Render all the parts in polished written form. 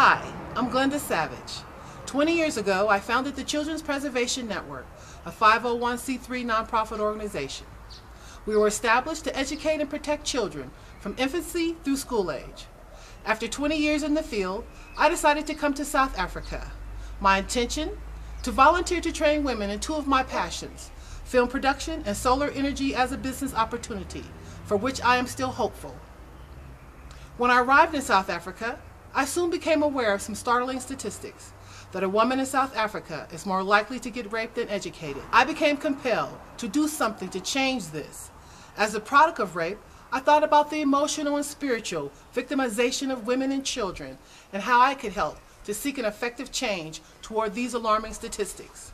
Hi, I'm Glenda Savage. 20 years ago, I founded the Children's Preservation Network, a 501c3 nonprofit organization. We were established to educate and protect children from infancy through school age. After 20 years in the field, I decided to come to South Africa. My intention? To volunteer to train women in two of my passions, film production and solar energy as a business opportunity, for which I am still hopeful. When I arrived in South Africa, I soon became aware of some startling statistics, that a woman in South Africa is more likely to get raped than educated. I became compelled to do something to change this. As a product of rape, I thought about the emotional and spiritual victimization of women and children and how I could help to seek an effective change toward these alarming statistics.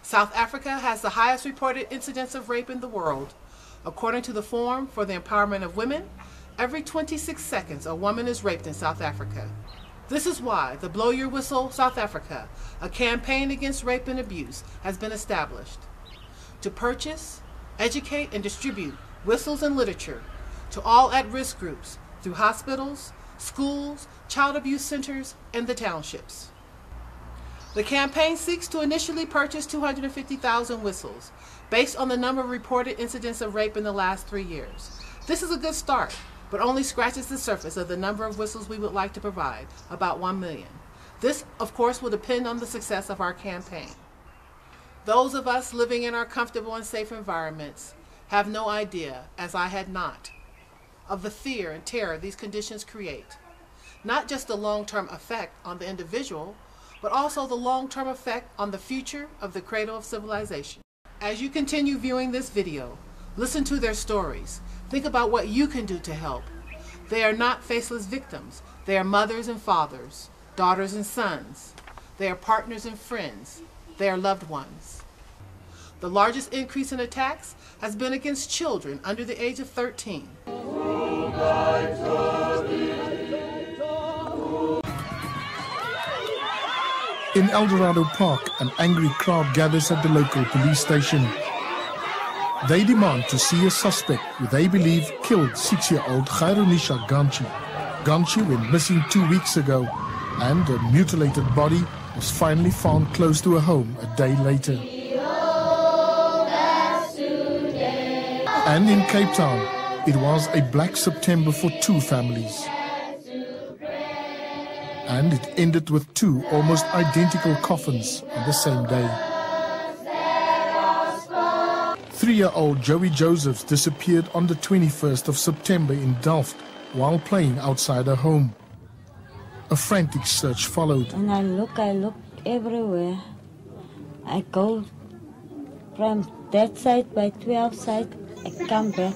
South Africa has the highest reported incidence of rape in the world. According to the Forum for the Empowerment of Women, every 26 seconds a woman is raped in South Africa. This is why the Blow Your Whistle South Africa, a campaign against rape and abuse, has been established. To purchase, educate, and distribute whistles and literature to all at-risk groups through hospitals, schools, child abuse centers, and the townships. The campaign seeks to initially purchase 250,000 whistles based on the number of reported incidents of rape in the last 3 years. This is a good start, but only scratches the surface of the number of whistles we would like to provide, about 1 million. This, of course, will depend on the success of our campaign. Those of us living in our comfortable and safe environments have no idea, as I had not, of the fear and terror these conditions create. Not just the long-term effect on the individual, but also the long-term effect on the future of the cradle of civilization. As you continue viewing this video, listen to their stories. Think about what you can do to help. They are not faceless victims. They are mothers and fathers, daughters and sons. They are partners and friends. They are loved ones. The largest increase in attacks has been against children under the age of 13. In El Dorado Park, an angry crowd gathers at the local police station. They demand to see a suspect who they believe killed 6-year-old Khairunisha Ganchi. Ganchi went missing 2 weeks ago, and a mutilated body was finally found close to her home a day later. And in Cape Town, it was a black September for two families. And it ended with two almost identical coffins on the same day. 3-year-old Joey Josephs disappeared on the 21st of September in Delft while playing outside her home. A frantic search followed. And I look everywhere. I go from that side by 12 side, I come back.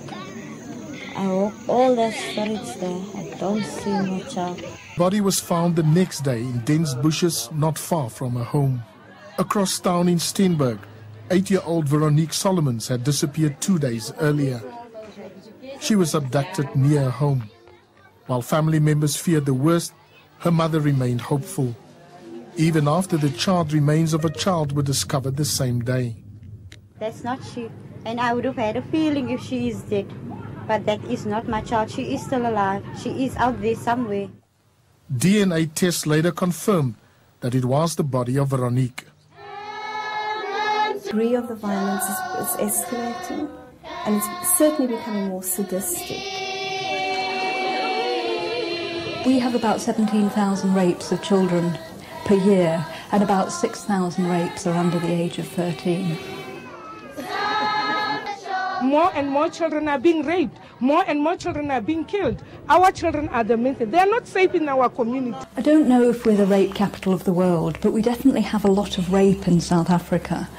I walk all the streets there. I don't see my child. Body was found the next day in dense bushes not far from her home. Across town in Steenberg, 8-year-old Veronique Solomons had disappeared 2 days earlier. She was abducted near her home. While family members feared the worst, her mother remained hopeful, even after the charred remains of a child were discovered the same day. That's not she, and I would have had a feeling if she is dead. But that is not my child. She is still alive. She is out there somewhere. DNA tests later confirmed that it was the body of Veronique. The degree of the violence is escalating, and it's certainly becoming more sadistic. We have about 17,000 rapes of children per year, and about 6,000 rapes are under the age of 13. More and more children are being raped. More and more children are being killed. Our children are demented. They are not safe in our community. I don't know if we're the rape capital of the world, but we definitely have a lot of rape in South Africa.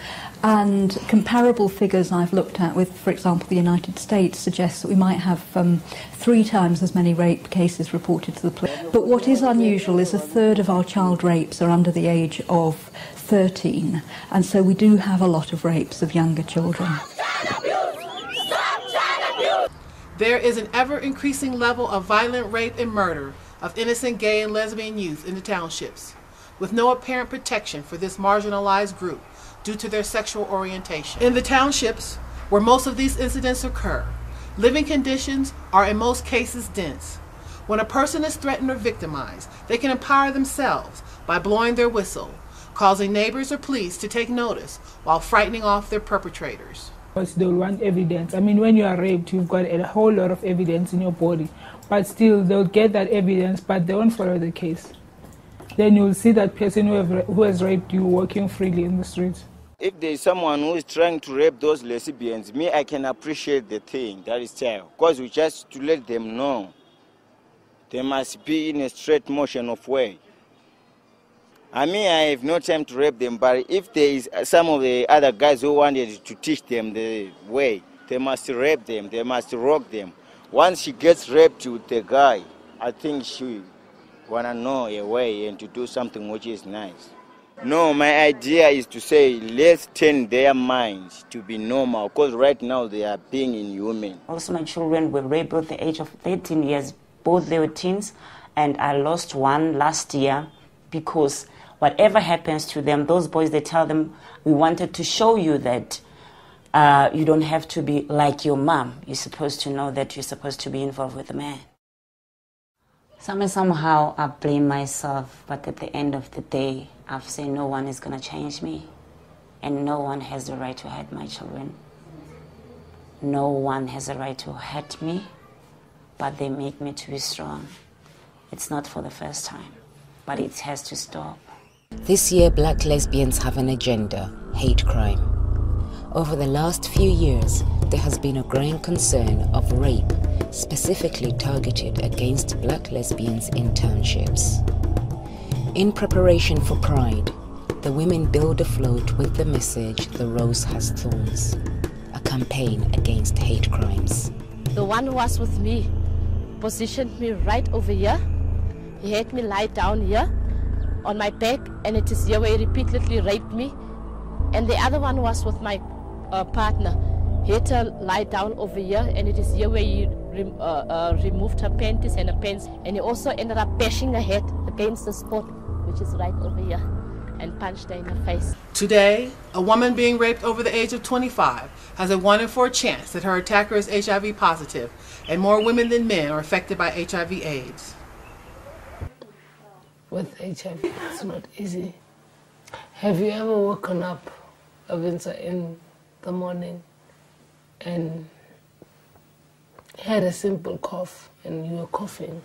And comparable figures I've looked at with, for example, the United States suggest that we might have 3 times as many rape cases reported to the police. But what is unusual is 1/3 of our child rapes are under the age of 13. And so we do have a lot of rapes of younger children. There is an ever-increasing level of violent rape and murder of innocent gay and lesbian youth in the townships, with no apparent protection for this marginalized group due to their sexual orientation. In the townships, where most of these incidents occur, living conditions are in most cases dense. When a person is threatened or victimized, they can empower themselves by blowing their whistle, causing neighbors or police to take notice while frightening off their perpetrators. Because they'll want evidence. I mean, when you are raped, you've got a whole lot of evidence in your body. But still, they'll get that evidence, but they won't follow the case. Then you'll see that person who has raped you walking freely in the streets. If there is someone who is trying to rape those lesbians, I can appreciate the thing, that is child. Because we just to let them know they must be in a straight motion of way. I have no time to rape them, but if there is some of the other guys who wanted to teach them the way, they must rape them, they must rock them. Once she gets raped with the guy, I think she wanna know a way and to do something which is nice. No, my idea is to say, let's turn their minds to be normal, because right now they are being inhuman. Also, my children were raped at the age of 13 years. Both they were teens, and I lost one last year because whatever happens to them, those boys, they tell them, we wanted to show you that you don't have to be like your mom. You're supposed to know that you're supposed to be involved with a man. Somehow I blame myself, but at the end of the day, I've said no one is going to change me, and no one has the right to hurt my children. No one has the right to hurt me, but they make me to be strong. It's not for the first time, but it has to stop. This year, black lesbians have an agenda: hate crime. Over the last few years, there has been a growing concern of rape, specifically targeted against black lesbians in townships. In preparation for Pride, the women build a float with the message, "The rose has thorns," a campaign against hate crimes. The one who was with me positioned me right over here. He had me lie down here on my back, and it is here where he repeatedly raped me. And the other one was with my partner. He had to lie down over here, and it is here where he removed her panties and her pants. And he also ended up bashing her head against the spot, which is right over here, and punched her in the face. Today, a woman being raped over the age of 25 has a 1 in 4 chance that her attacker is HIV positive, and more women than men are affected by HIV/AIDS. With HIV, it's not easy. Have you ever woken up, Avinsa, in the morning and had a simple cough, and you were coughing,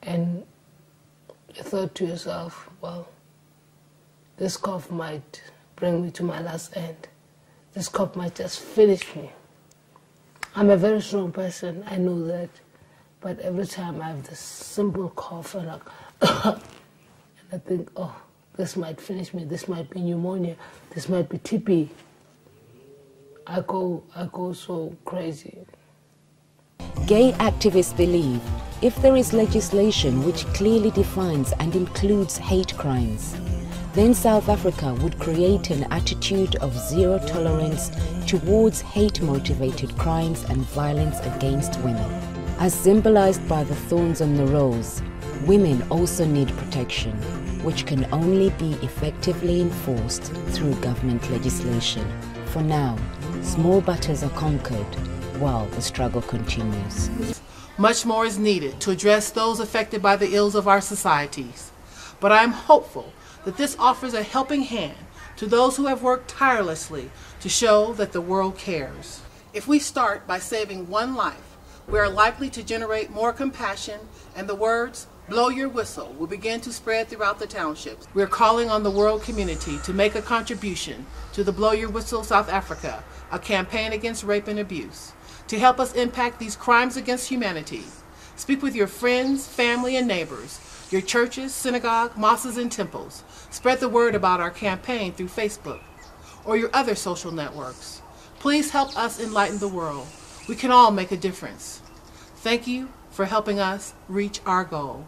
and you thought to yourself, well, this cough might bring me to my last end. This cough might just finish me. I'm a very strong person, I know that, but every time I have this simple cough, and I think, oh, this might finish me, this might be pneumonia, this might be TB. I go so crazy. Gay activists believe if there is legislation which clearly defines and includes hate crimes, then South Africa would create an attitude of zero tolerance towards hate-motivated crimes and violence against women. As symbolized by the thorns on the rose, women also need protection, which can only be effectively enforced through government legislation. For now, small battles are conquered while the struggle continues. Much more is needed to address those affected by the ills of our societies, but I am hopeful that this offers a helping hand to those who have worked tirelessly to show that the world cares. If we start by saving one life, we are likely to generate more compassion, and the words, "Blow your whistle," will begin to spread throughout the townships. We are calling on the world community to make a contribution to the Blow Your Whistle South Africa, a campaign against rape and abuse, to help us impact these crimes against humanity. Speak with your friends, family, and neighbors, your churches, synagogue, mosques, and temples. Spread the word about our campaign through Facebook or your other social networks. Please help us enlighten the world. We can all make a difference. Thank you for helping us reach our goal.